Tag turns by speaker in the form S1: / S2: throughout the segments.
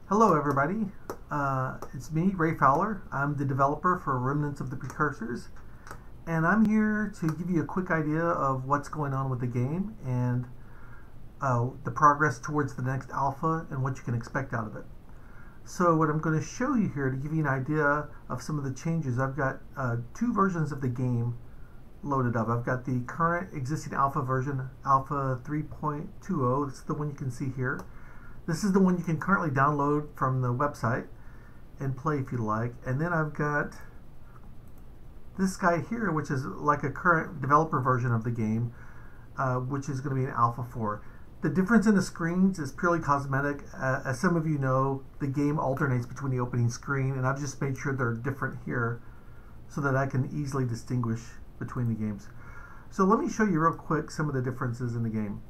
S1: Hello everybody, it's me, Ray Fowler. I'm the developer for Remnants of the Precursors, and I'm here to give you a quick idea of what's going on with the game and the progress towards the next alpha and what you can expect out of it. So what I'm going to show you here to give you an idea of some of the changes, I've got two versions of the game loaded up. I've got the current existing alpha version, alpha 3.20, that's the one you can see here. This is the one you can currently download from the website and play if you like. And then I've got this guy here, which is like a current developer version of the game, which is going to be an alpha 4. The difference in the screens is purely cosmetic. As some of you know, the game alternates between the opening screen, and I've just made sure they're different here so that I can easily distinguish between the games. So let me show you real quick some of the differences in the game.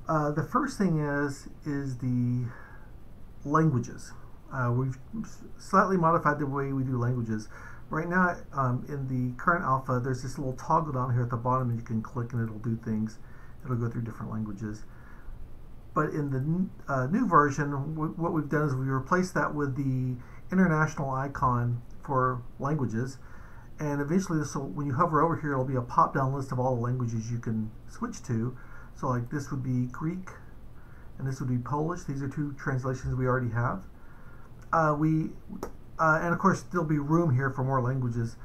S1: The first thing is the languages. We've slightly modified the way we do languages. Right now, in the current alpha, there's this little toggle down here at the bottom that you can click and it'll do things. It'll go through different languages. But in the new version, what we've done is we replaced that with the international icon for languages. And eventually, when you hover over here, it'll be a pop-down list of all the languages you can switch to. So like this would be Greek, and this would be Polish. These are two translations we already have. And of course there'll be room here for more languages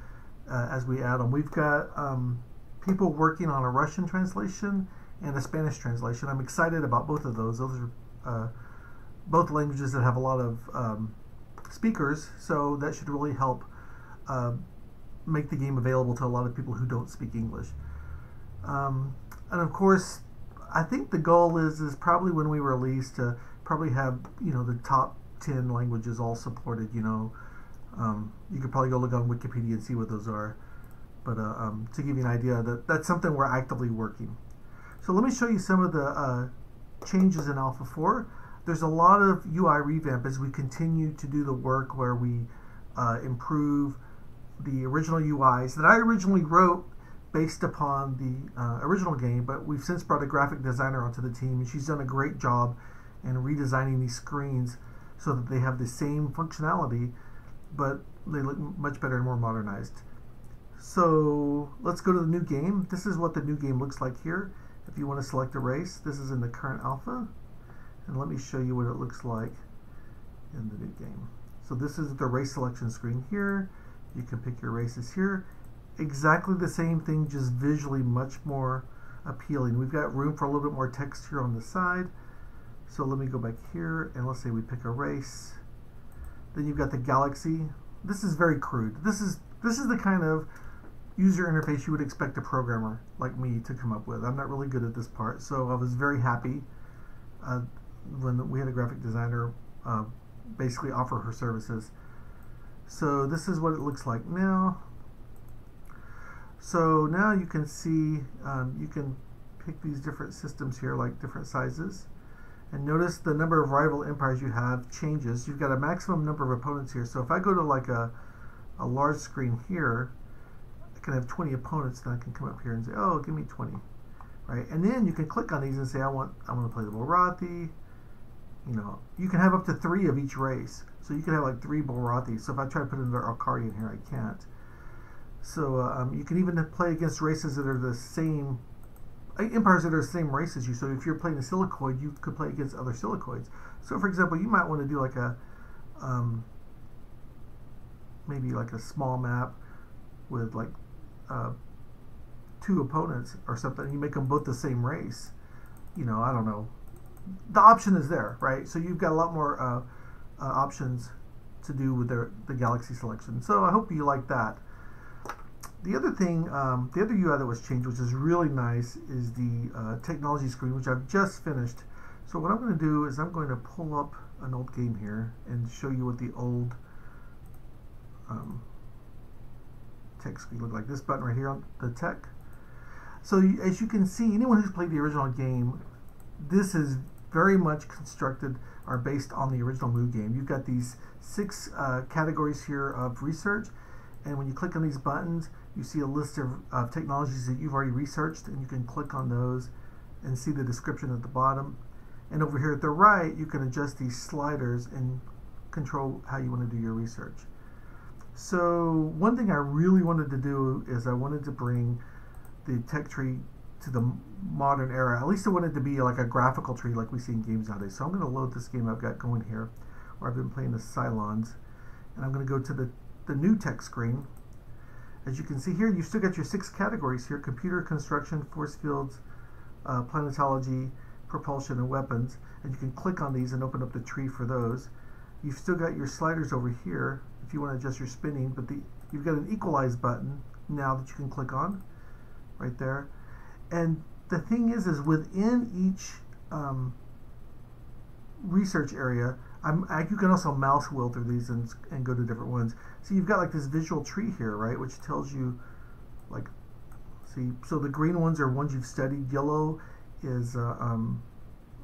S1: as we add them. We've got people working on a Russian translation and a Spanish translation. I'm excited about both of those. Those are both languages that have a lot of speakers, so that should really help make the game available to a lot of people who don't speak English. And of course, I think the goal is probably when we release to probably have the top 10 languages all supported. You could probably go look on Wikipedia and see what those are. But to give you an idea, that's something we're actively working. So let me show you some of the changes in Alpha 4. There's a lot of UI revamp as we continue to do the work where we improve the original UIs that I originally wrote based upon the original game, but we've since brought a graphic designer onto the team, and she's done a great job in redesigning these screens so that they have the same functionality, but they look much better and more modernized. So let's go to the new game. This is what the new game looks like here. If you want to select a race, this is in the current alpha, and let me show you what it looks like in the new game. So this is the race selection screen here. You can pick your races here. Exactly the same thing, just visually much more appealing. We've got room for a little bit more text here on the side. So let me go back here and let's say we pick a race. Then you've got the galaxy. This is very crude. This is the kind of user interface you would expect a programmer like me to come up with. I'm not really good at this part, so I was very happy when we had a graphic designer basically offer her services. So this is what it looks like now. So now you can see, you can pick these different systems here, like different sizes. And notice the number of rival empires you have changes. You've got a maximum number of opponents here. So if I go to like a large screen here, I can have 20 opponents, and I can come up here and say, oh, give me 20. Right? And then you can click on these and say, I want to play the Borathi. You can have up to 3 of each race. So you can have like 3 Borathis. So if I try to put in the Arcadian here, I can't. So you can even play against races that are the same, empires that are the same race as you. So if you're playing a Silicoid, you could play against other Silicoids. So for example, you might want to do like a, maybe like a small map with like 2 opponents or something, and you make them both the same race. I don't know. The option is there, right? So you've got a lot more options to do with the galaxy selection. So I hope you like that. The other thing, the other UI that was changed, which is really nice, is the technology screen, which I've just finished. So what I'm going to do is I'm going to pull up an old game here and show you what the old tech screen looked like. This button right here on the tech. So as you can see, anyone who's played the original game, this is very much constructed or based on the original Mu game. You've got these 6 categories here of research, and when you click on these buttons, you see a list of technologies that you've already researched, and you can click on those and see the description at the bottom. And over here at the right, you can adjust these sliders and control how you want to do your research. So one thing I really wanted to do is I wanted to bring the tech tree to the modern era. At least I wanted it to be like a graphical tree like we see in games nowadays. So I'm going to load this game I've got going here, where I've been playing the Cylons, and I'm going to go to the new tech screen. As you can see here, you've still got your 6 categories here: computer, construction, force fields, planetology, propulsion, and weapons. And you can click on these and open up the tree for those. You've still got your sliders over here if you want to adjust your spinning, but you've got an equalize button now that you can click on right there. And the thing is within each research area, you can also mouse wheel through these and go to different ones. So you've got like this visual tree here, right, which tells you, like, see, so the green ones are ones you've studied, yellow is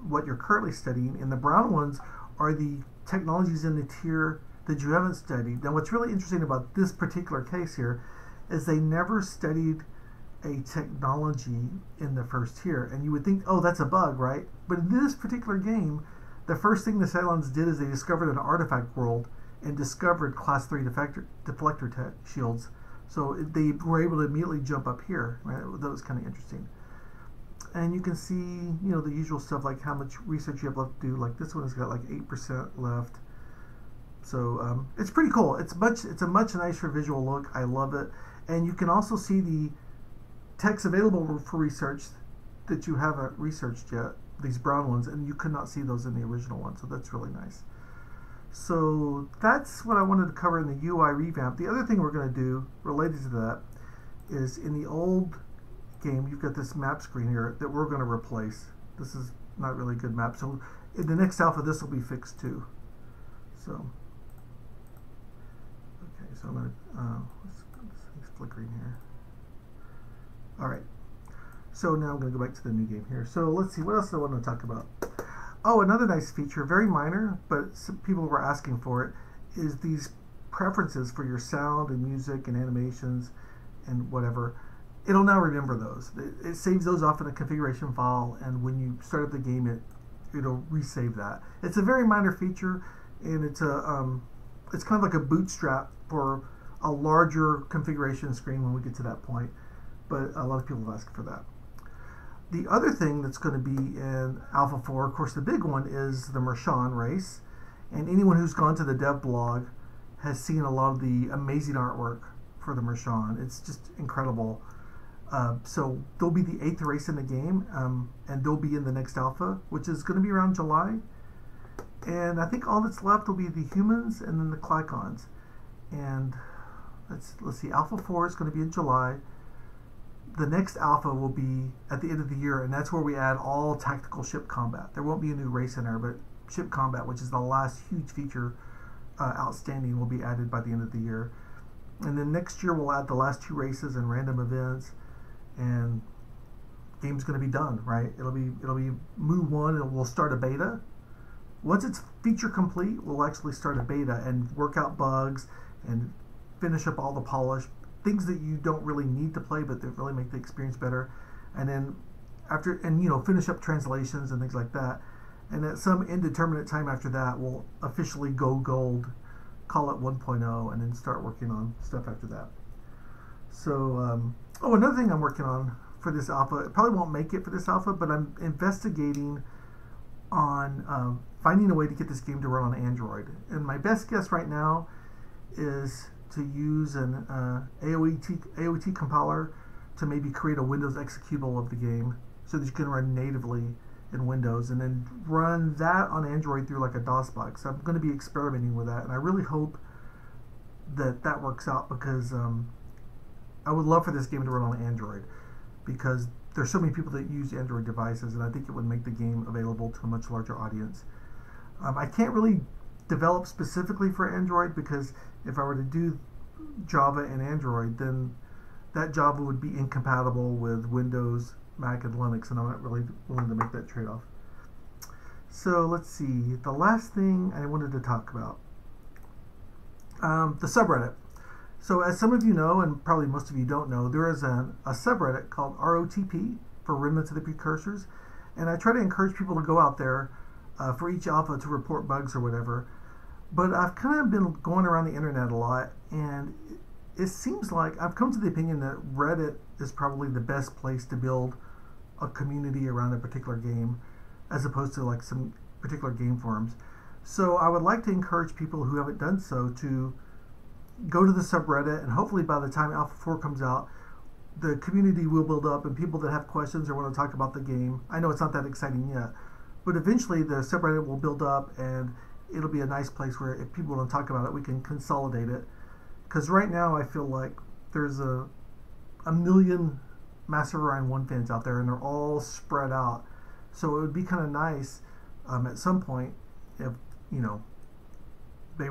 S1: what you're currently studying, and the brown ones are the technologies in the tier that you haven't studied. Now what's really interesting about this particular case here is they never studied a technology in the first tier, and you would think, oh, that's a bug, right? But in this particular game, the first thing the Cylons did is they discovered an artifact world and discovered class 3 deflector tech shields. So they were able to immediately jump up here, right? That was kind of interesting. And you can see, you know, the usual stuff like how much research you have left to do. Like this one has got like 8% left. So it's pretty cool. It's a much nicer visual look. I love it. And you can also see the text available for research that you haven't researched yet, these brown ones, and you could not see those in the original one. So that's really nice. So that's what I wanted to cover in the UI revamp. The other thing we're going to do related to that is in the old game, you've got this map screen here that we're going to replace. This is not really a good map. So in the next alpha, this will be fixed too. So, okay, so I'm going to, it's flickering here. All right. So now I'm going to go back to the new game here. So let's see, what else do I want to talk about? Oh, another nice feature, very minor, but some people were asking for it, is these preferences for your sound and music and animations and whatever. It'll now remember those. It saves those off in a configuration file, and when you start up the game, it'll resave that. It's a very minor feature, and it's kind of like a bootstrap for a larger configuration screen when we get to that point. But a lot of people have asked for that. The other thing that's going to be in Alpha 4, of course, the big one is the Mershan race. And anyone who's gone to the dev blog has seen a lot of the amazing artwork for the Mershan. It's just incredible. So they'll be the 8th race in the game, and they'll be in the next Alpha, which is going to be around July. And I think all that's left will be the humans and then the Clicons. And let's see, Alpha 4 is going to be in July. The next alpha will be at the end of the year, and that's where we add all tactical ship combat. There won't be a new race in there, but ship combat, which is the last huge feature outstanding, will be added by the end of the year. And then next year we'll add the last 2 races and random events, and game's going to be done, right? It'll be Mu 1, and we'll start a beta. Once it's feature complete, we'll actually start a beta and work out bugs and finish up all the polish. Things that you don't really need to play, but that really make the experience better. And then finish up translations and things like that. And at some indeterminate time after that, we'll officially go gold, call it 1.0, and then start working on stuff after that. So, another thing I'm working on for this alpha, it probably won't make it for this alpha, but I'm investigating on finding a way to get this game to run on Android. And my best guess right now is to use an AOT compiler to maybe create a Windows executable of the game so that you can run natively in Windows, and then run that on Android through like a DOS box. I'm going to be experimenting with that, and I really hope that works out, because I would love for this game to run on Android, because there's so many people that use Android devices, and I think it would make the game available to a much larger audience. I can't really develop specifically for Android, because if I were to do Java and Android, then that Java would be incompatible with Windows, Mac, and Linux, and I'm not really willing to make that trade-off. So let's see, the last thing I wanted to talk about, the subreddit. So as some of you know, and probably most of you don't know, there is a subreddit called ROTP, for Remnants of the Precursors, and I try to encourage people to go out there for each alpha to report bugs or whatever. But I've kind of been going around the internet a lot, and it seems like I've come to the opinion that Reddit is probably the best place to build a community around a particular game, as opposed to like some particular game forums. So I would like to encourage people who haven't done so to go to the subreddit, and hopefully by the time Alpha 4 comes out, the community will build up, and people that have questions or want to talk about the game. I know it's not that exciting yet, but eventually the subreddit will build up, and it'll be a nice place where if people want to talk about it, we can consolidate it. Because right now I feel like there's a million Master of Orion 1 fans out there, and they're all spread out. So it would be kind of nice at some point if, you know, they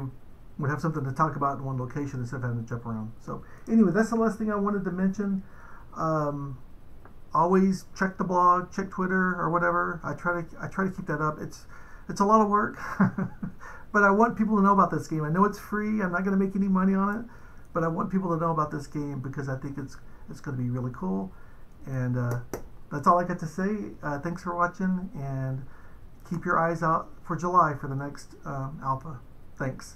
S1: would have something to talk about in one location instead of having to jump around. So anyway, that's the last thing I wanted to mention. Always check the blog, check Twitter or whatever. I try to keep that up. It's a lot of work, but I want people to know about this game. I know it's free. I'm not going to make any money on it, but I want people to know about this game because I think it's going to be really cool. And that's all I got to say. Thanks for watching, and keep your eyes out for July for the next alpha. Thanks.